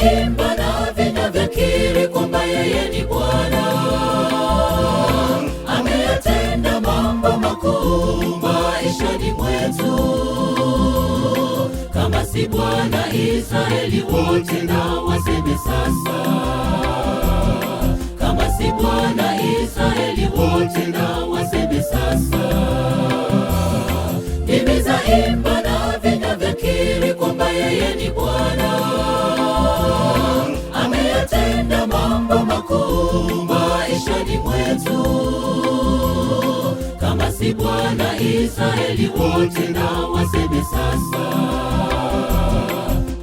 zaimba na vinavyokiri kwamba yeye ni Bwana. Ameyatenda mambo makuu maishani mwetu. Kama si Bwana, Israeli wote na waseme sasa. Kama si Bwana, Israeli wote na waseme sasa. Mimi zaimba na vinavyokiri kwamba yeye ni Bwana. Ameyatenda mambo makuu maishani mwetu. Kama si Bwana, Israeli wote na waseme sasa.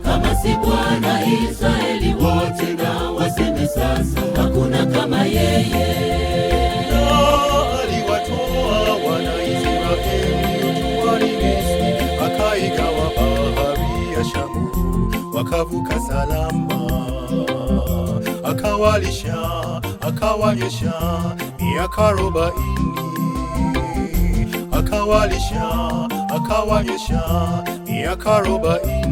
Kama si Bwana, Israeli wote na waseme sasa. Hakuna kama yeye. Aliwatoa wana Israeli utumwani Misri, akaigawa bahari ya Shamu, wakavuka salama. Akawalisha, akawanywesha miaka 40. Akawalisha, akawanywesha miaka 40.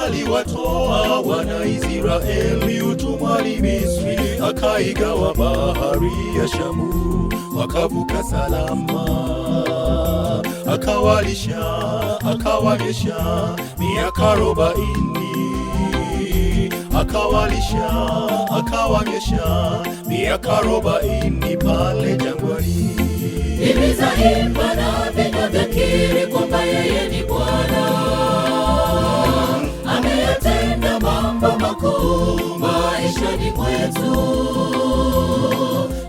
Aliwatoa wana Israeli utumwani Misri, akaigawa bahari ya Shamu, wakavuka salama. Akawalisha, akawanywesha miaka 40. Akawalisha, akawanywesha miaka 40 pale jangwani. Mimi zaimba na vinavyokiri kwamba yeye ni Bwana. Ameyatenda mambo makuu maishani mwetu.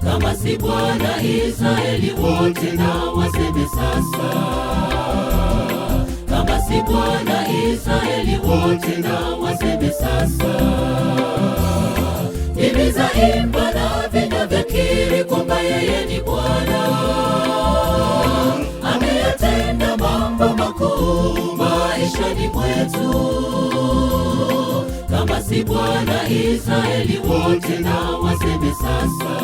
Kama si Bwana, Israeli wote na waseme sasa. Kama si Bwana, Israeli wote na waseme sasa. Mimi zaimba na vinavyokiri kwamba yeye ni Bwana. Ameyatenda mambo makuu maishani mwetu. Kama si Bwana, Israeli wote na waseme sasa.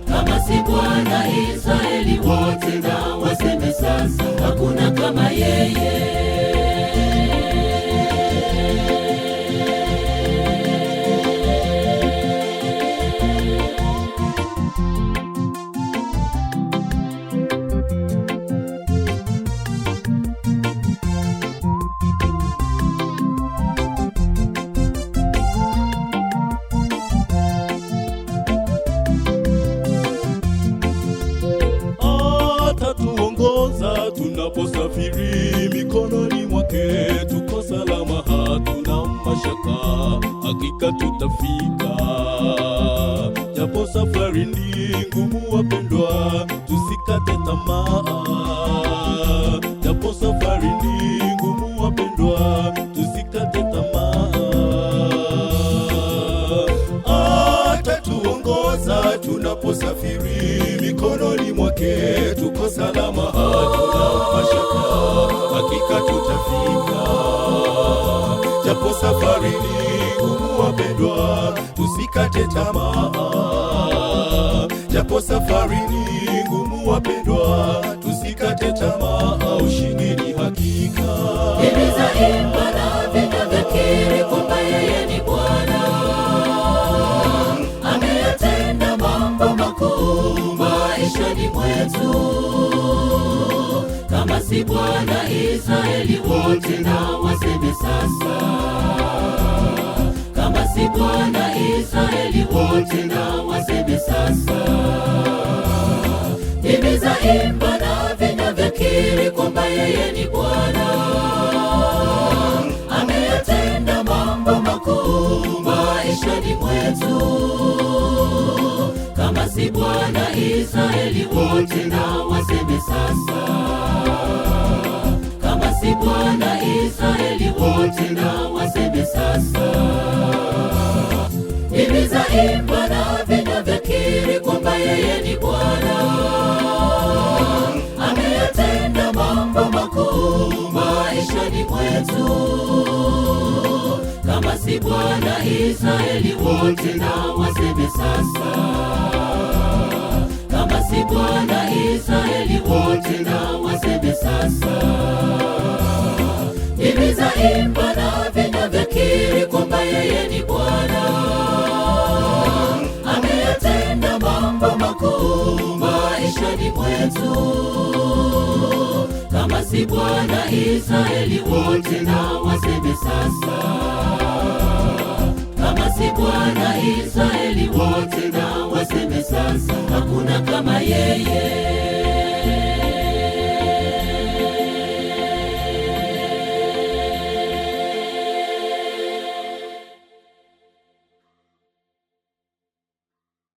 Kama si Bwana, Israeli wote na waseme sasa. Hakuna kama yeye. Atatuongoza tunaposafiri, mikononi mwake tuko salama, hatuna mashaka, hakika tutafika. Japo safari ni ngumu wapendwa, tusikate tamaa. Japo safari ni ngumu wapendwa, tusikate tamaa. Atatuongoza tunaposafiri, mikononi mwake tuko salama, hatuna mashaka, hakika tutafika. Japo safari ni ngumu wapendwa, tusikate tamaa. Japo safari ni ngumu wapendwa, tusikate tamaa, ushindi ni hakika. Mimi zaimba na vinavyokiri kwamba yeye ni Bwana. Ameyatenda mambo makuu maishani mwetu. Kama si Bwana, Israeli wote na waseme sasa. Kama si Bwana, Israeli wote na waseme sasa. Mimi zaimba na vinavyokiri kwamba yeye ni Bwana. Ameyatenda mambo makuu maishani mwetu. Kama si Bwana, Israeli wote na waseme sasa. Kama si Bwana, Israeli wote na waseme sasa. Mimi zaimba na vinavyokiri kwamba yeye ni Bwana. Ameyatenda mambo makuu maishani mwetu. Kama si Bwana, Israeli wote na waseme sasa. Kama si Bwana, Israeli wote na waseme sasa. Tutaimba na vinywa vyakiri kwamba yeye ni Bwana. Ameyatenda mambo makuu maishani mwetu. Kama si Bwana, Israeli wote na waseme sasa. Kama si Bwana, Israeli wote na waseme sasa. Hakuna kama yeye.